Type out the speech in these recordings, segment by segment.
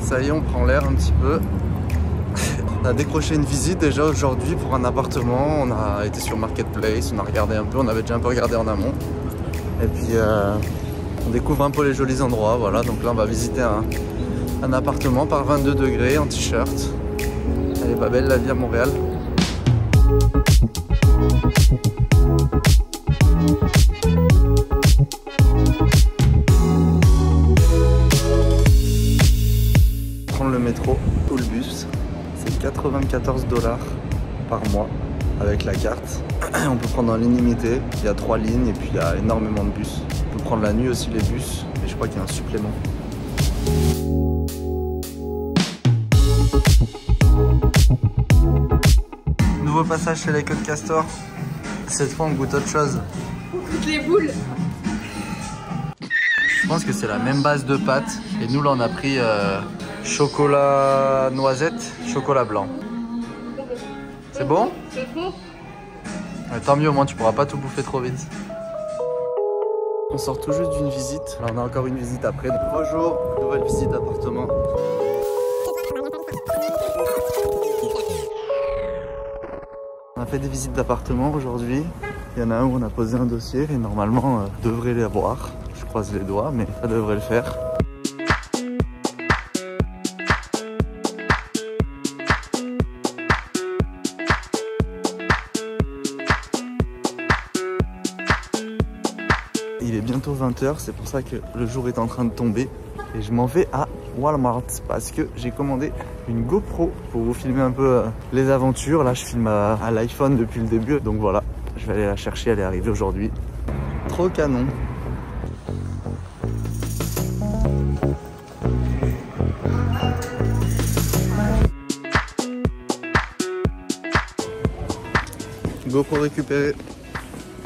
Ça y est, on prend l'air un petit peu. On a décroché une visite déjà aujourd'hui pour un appartement. On a été sur Marketplace, on a regardé un peu, on avait déjà un peu regardé en amont. Et puis on découvre un peu les jolis endroits, voilà. Donc là on va visiter un appartement par 22 degrés en t-shirt. Elle est pas belle la vie à Montréal. Prendre le métro ou le bus, c'est 94 $ par mois avec la carte. On peut prendre en ligne limitée, il y a 3 lignes et puis il y a énormément de bus. On peut prendre la nuit aussi les bus, et je crois qu'il y a un supplément. Nouveau passage chez les queues de castor. Cette fois on goûte autre chose. On goûte les boules. Je pense que c'est la même base de pâtes. Et nous là on a pris chocolat noisette, chocolat blanc. C'est bon? C'est bon. Tant mieux, au moins tu pourras pas tout bouffer trop vite. On sort tout juste d'une visite. Là on a encore une visite après. Bonjour, nouvelle visite d'appartement. On a fait des visites d'appartement aujourd'hui. Il y en a un où on a posé un dossier et normalement devrait les avoir. Je croise les doigts, mais ça devrait le faire. Il est bientôt 20 h, c'est pour ça que le jour est en train de tomber. Et je m'en vais à Walmart parce que j'ai commandé une GoPro pour vous filmer un peu les aventures. Là, je filme à l'iPhone depuis le début. Donc voilà, je vais aller la chercher, elle est arrivée aujourd'hui. Trop canon. GoPro récupéré.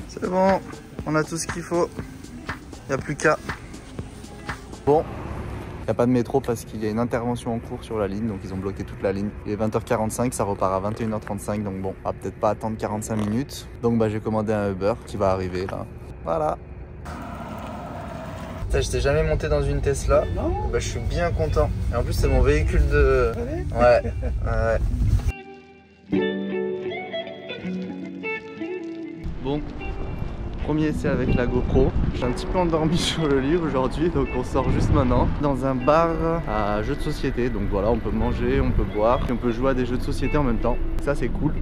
C'est bon, on a tout ce qu'il faut. Il n'y a plus qu'à. Bon, il n'y a pas de métro parce qu'il y a une intervention en cours sur la ligne, donc ils ont bloqué toute la ligne. Il est 20 h 45, ça repart à 21 h 35, donc bon, on va peut-être pas attendre 45 minutes. Donc bah, j'ai commandé un Uber qui va arriver là. Voilà. Je t'ai jamais monté dans une Tesla. Non. Bah, je suis bien content. Et en plus c'est mon véhicule de... Ouais. Bon. Premier essai avec la GoPro. J'ai un petit peu endormi sur le lit aujourd'hui, donc on sort juste maintenant dans un bar à jeux de société. Donc voilà, on peut manger, on peut boire, et on peut jouer à des jeux de société en même temps. Ça c'est cool.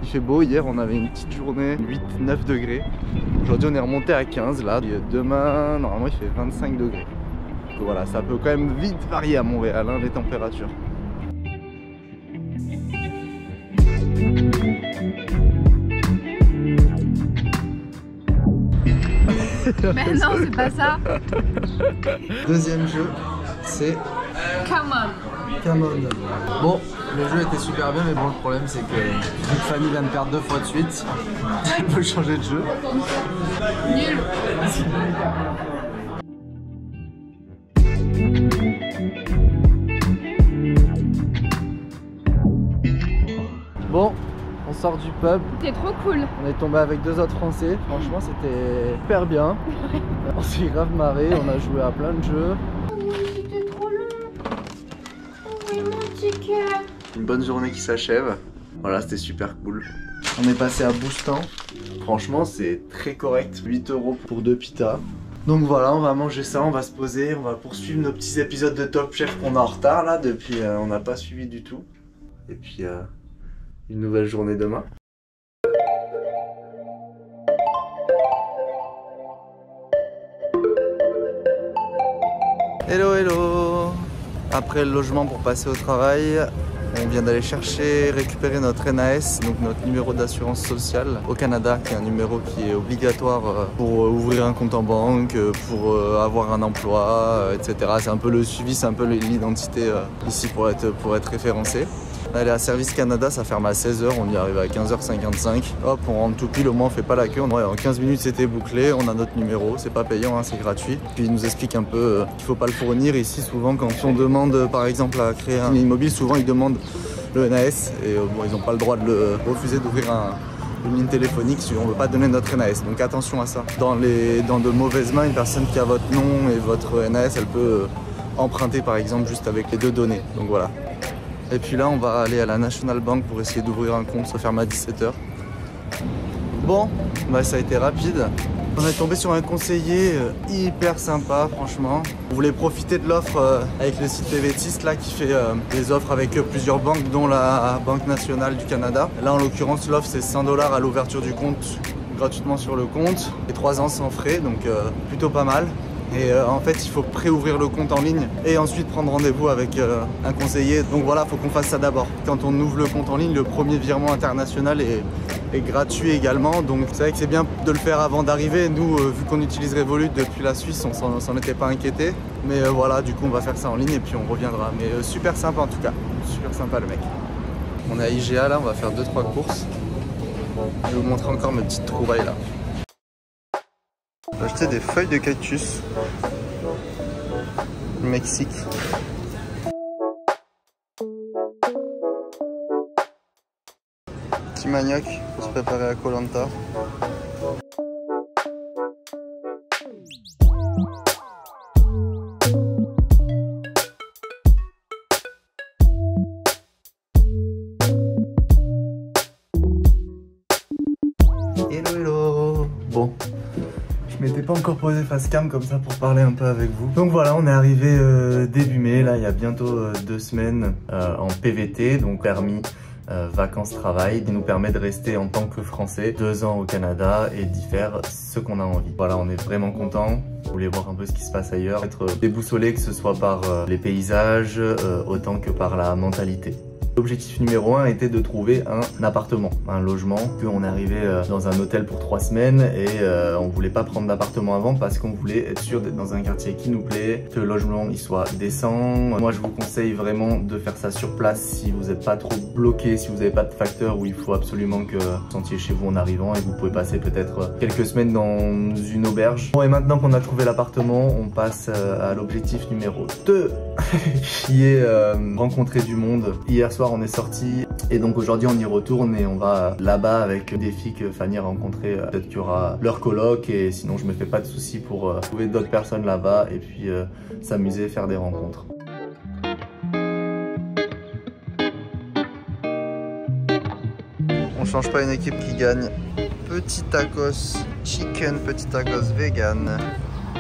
Il fait beau, hier on avait une petite journée 8-9 degrés. Aujourd'hui on est remonté à 15 là. Et demain, normalement il fait 25 degrés. Donc voilà, ça peut quand même vite varier à Montréal, hein, les températures. Mais non, c'est pas ça. Deuxième jeu, c'est Come on. Come on. Bon, le jeu était super bien, mais bon, le problème c'est que vu que Fanny vient de perdre 2 fois de suite, elle peut changer de jeu. Nul. Bon, on sort du pub. T'es trop cool. On est tombé avec 2 autres Français. Franchement, c'était super bien. On s'est grave marré. On a joué à plein de jeux. Oh oui, c'était trop long. Oh oui, mon petit cœur. Une bonne journée qui s'achève. Voilà, c'était super cool. On est passé à Boustan. Franchement, c'est très correct. 8 € pour 2 pitas. Donc voilà, on va manger ça, on va se poser. On va poursuivre nos petits épisodes de Top Chef qu'on a en retard là. Depuis, on n'a pas suivi du tout. Et puis... une nouvelle journée demain. Hello hello. Après le logement pour passer au travail, on vient d'aller chercher, récupérer notre NAS, donc notre numéro d'assurance sociale au Canada, qui est un numéro qui est obligatoire pour ouvrir un compte en banque, pour avoir un emploi, etc. C'est un peu le suivi, c'est un peu l'identité ici pour être référencé. Aller à Service Canada, ça ferme à 16 h, on y arrive à 15 h 55. Hop, on rentre tout pile, au moins on fait pas la queue. Ouais, en 15 minutes c'était bouclé, on a notre numéro, c'est pas payant, hein, c'est gratuit. Puis il nous explique un peu qu'il faut pas le fournir ici. Souvent quand on demande par exemple à créer un immobile, souvent ils demandent le NAS et bon, ils n'ont pas le droit de le refuser d'ouvrir une ligne téléphonique si on ne veut pas donner notre NAS. Donc attention à ça. Dans de mauvaises mains, une personne qui a votre nom et votre NAS, elle peut emprunter par exemple juste avec les 2 données. Donc voilà. Et puis là on va aller à la National Bank pour essayer d'ouvrir un compte, ça ferme à 17 h. Bon, bah ça a été rapide. On est tombé sur un conseiller hyper sympa franchement. On voulait profiter de l'offre avec le site PVTist là qui fait des offres avec plusieurs banques dont la Banque Nationale du Canada. Là en l'occurrence l'offre c'est 100 $ à l'ouverture du compte gratuitement sur le compte et 3 ans sans frais, donc plutôt pas mal. Et en fait il faut préouvrir le compte en ligne et ensuite prendre rendez-vous avec un conseiller. Donc voilà, il faut qu'on fasse ça d'abord. Quand on ouvre le compte en ligne, le premier virement international est gratuit également. Donc c'est vrai que c'est bien de le faire avant d'arriver. Nous, vu qu'on utilise Revolut depuis la Suisse, on s'en était pas inquiété. Mais voilà, du coup on va faire ça en ligne et puis on reviendra. Mais super sympa en tout cas, super sympa le mec. On est à IGA là, on va faire 2-3 courses. Je vais vous montrer encore mes petites trouvailles là. J'ai acheté des feuilles de cactus du Mexique. Petit manioc pour se préparer à Koh-Lanta. Hello hello. Bon. Je m'étais pas encore posé face cam comme ça pour parler un peu avec vous. Donc voilà, on est arrivé début mai, là il y a bientôt 2 semaines en PVT, donc permis vacances-travail, qui nous permet de rester en tant que Français 2 ans au Canada et d'y faire ce qu'on a envie. Voilà, on est vraiment contents. Vous voulez voir un peu ce qui se passe ailleurs, être déboussolé que ce soit par les paysages autant que par la mentalité. L'objectif numéro 1 était de trouver un appartement, un logement. Puis on est arrivé dans un hôtel pour 3 semaines et on voulait pas prendre d'appartement avant parce qu'on voulait être sûr d'être dans un quartier qui nous plaît, que le logement il soit décent. Moi je vous conseille vraiment de faire ça sur place si vous n'êtes pas trop bloqué, si vous n'avez pas de facteur où il faut absolument que vous sentiez chez vous en arrivant et vous pouvez passer peut-être quelques semaines dans une auberge. Bon, et maintenant qu'on a trouvé l'appartement, on passe à l'objectif numéro 2 qui est rencontrer du monde. Hier soir on est sorti et donc aujourd'hui on y retourne et on va là-bas avec des filles que Fanny a rencontrées. Peut-être qu'il y aura leur coloc et sinon je me fais pas de soucis pour trouver d'autres personnes là-bas et puis s'amuser, faire des rencontres. On change pas une équipe qui gagne. Petit tacos chicken, petit tacos vegan,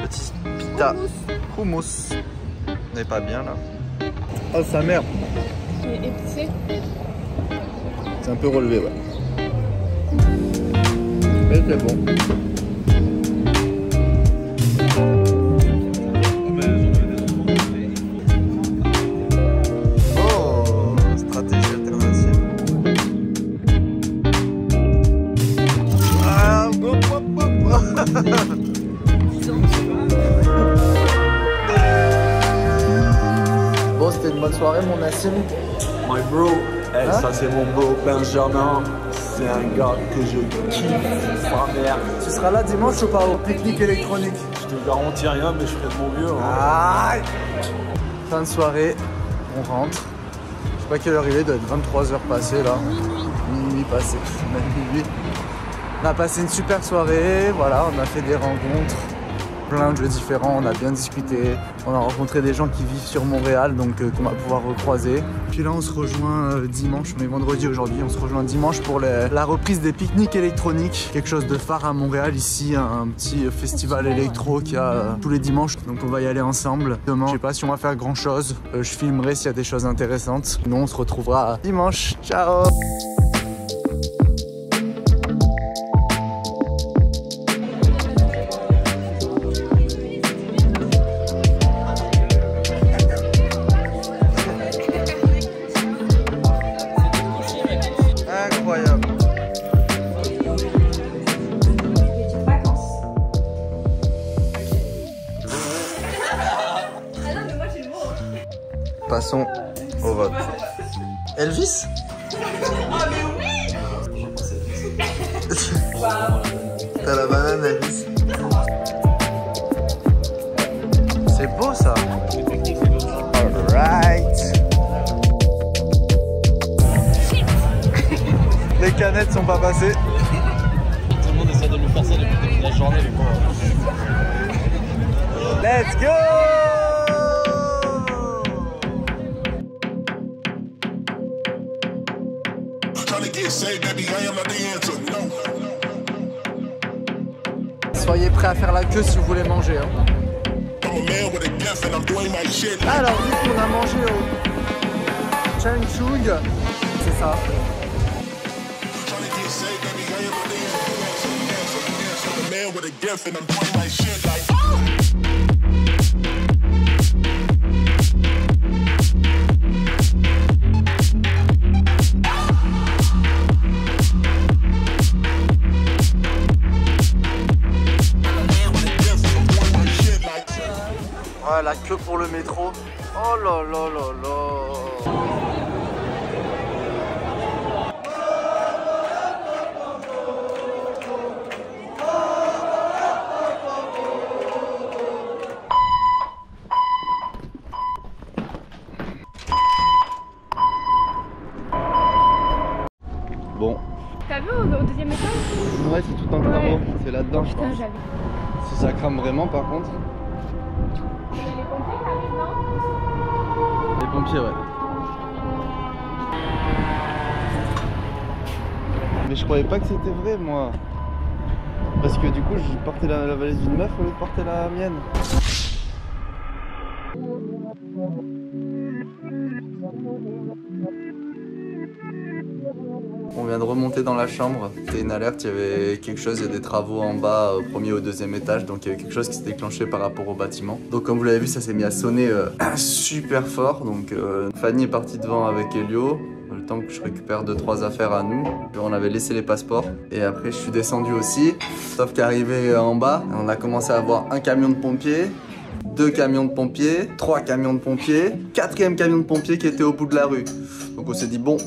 petit pita hummus. On n'est pas bien là. Oh sa mère. Épicé. C'est un peu relevé, ouais. Mais c'est bon. Oh, stratégie alternative. Ah, hop, hop, hop. Bon, c'était une bonne soirée, mon Nassim. My bro, hey, ça c'est mon bro Benjamin, c'est un gars que je kiffe, sa mère. Tu seras là dimanche ou pas au pique-nique électronique? Je te garantis rien, mais je ferai de mon mieux. Aïe. Fin de soirée, on rentre. Je sais pas quelle heure il est, doit être 23 h passées là. Minuit passé, même minuit. On a passé une super soirée, voilà, on a fait des rencontres. Plein de jeux différents, on a bien discuté, on a rencontré des gens qui vivent sur Montréal donc qu'on va pouvoir recroiser. Puis là on se rejoint dimanche, on est vendredi aujourd'hui, on se rejoint dimanche pour la reprise des pique-niques électroniques. Quelque chose de phare à Montréal ici, un petit festival électro qu'il y a tous les dimanches. Donc on va y aller ensemble. Demain, je sais pas si on va faire grand chose, je filmerai s'il y a des choses intéressantes. Sinon on se retrouvera dimanche, ciao. Passons au vote. Elvis? Ah mais oui. T'as la banane Elvis. C'est beau ça. Alright. Les canettes sont pas passées. Tout le monde essaie de lui faire ça depuis la journée, les pauvres. Let's go! Soyez prêts à faire la queue si vous voulez manger. Hein. Alors, vu qu'on a mangé au Chang Chung, c'est ça. Ouais, la queue pour le métro. Oh là là là là. Bon. T'as vu au deuxième étage? Ouais, c'est tout en travaux. Ouais. C'est là-dedans, je Putain, pense. j'avais. Si ça crame vraiment, par contre. Il y a les pompiers qui arrivent, non? Les pompiers, ouais. Mais je croyais pas que c'était vrai, moi. Parce que du coup, j'ai porté la valise d'une meuf au lieu de porter la mienne. On vient de remonter dans la chambre. C'était une alerte, il y avait quelque chose, il y a des travaux en bas au premier et au deuxième étage, donc il y avait quelque chose qui s'est déclenché par rapport au bâtiment. Donc comme vous l'avez vu, ça s'est mis à sonner super fort. Donc Fanny est partie devant avec Elio, le temps que je récupère 2-3 affaires à nous. On avait laissé les passeports et après je suis descendu aussi. Sauf qu'arrivé en bas, on a commencé à avoir un camion de pompiers, 2 camions de pompiers, 3 camions de pompiers, 4e camion de pompiers qui était au bout de la rue. Donc on s'est dit bon,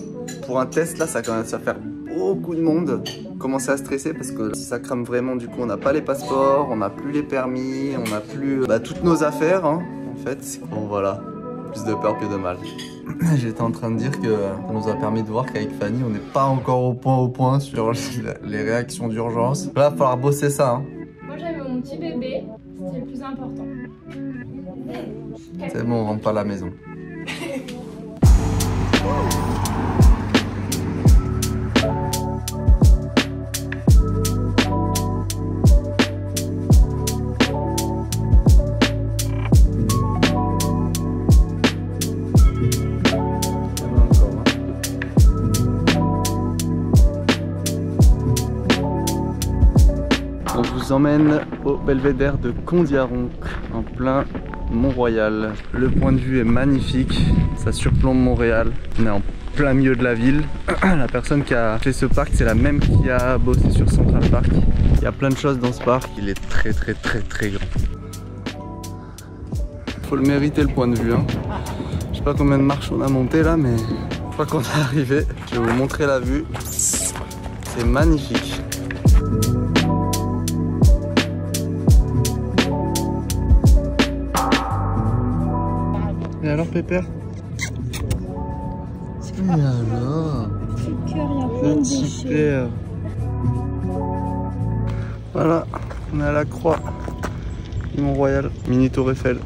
pour un test là ça commence à faire beaucoup de monde. On commençait à stresser parce que si ça crame vraiment, du coup on n'a pas les passeports, on n'a plus les permis, on n'a plus toutes nos affaires hein, en fait. Bon voilà, plus de peur que de mal. J'étais en train de dire que ça nous a permis de voir qu'avec Fanny on n'est pas encore au point sur les réactions d'urgence. Là il va falloir bosser ça hein. Moi j'avais mon petit bébé, c'était le plus important. C'est bon, on rentre pas à la maison. On vous emmène au belvédère de Kondiaronk, en plein Mont-Royal. Le point de vue est magnifique, ça surplombe Montréal. On est en plein milieu de la ville. La personne qui a fait ce parc, c'est la même qui a bossé sur Central Park. Il y a plein de choses dans ce parc, il est très grand. Faut le mériter le point de vue. Hein. Je sais pas combien de marches on a monté là, mais une fois qu'on est arrivé, je vais vous montrer la vue. C'est magnifique. Et alors Pépère? Et alors? Super. Voilà, on est à la croix du Mont-Royal, mini tour Eiffel.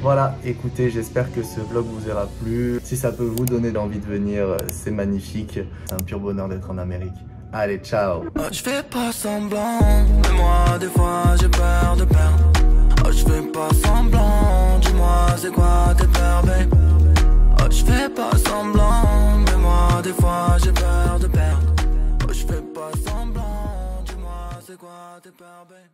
Voilà, écoutez, j'espère que ce vlog vous aura plu. Si ça peut vous donner l'envie de venir, c'est magnifique. C'est un pur bonheur d'être en Amérique. Allez, ciao. Je fais pas semblant, mais moi des fois j'ai peur de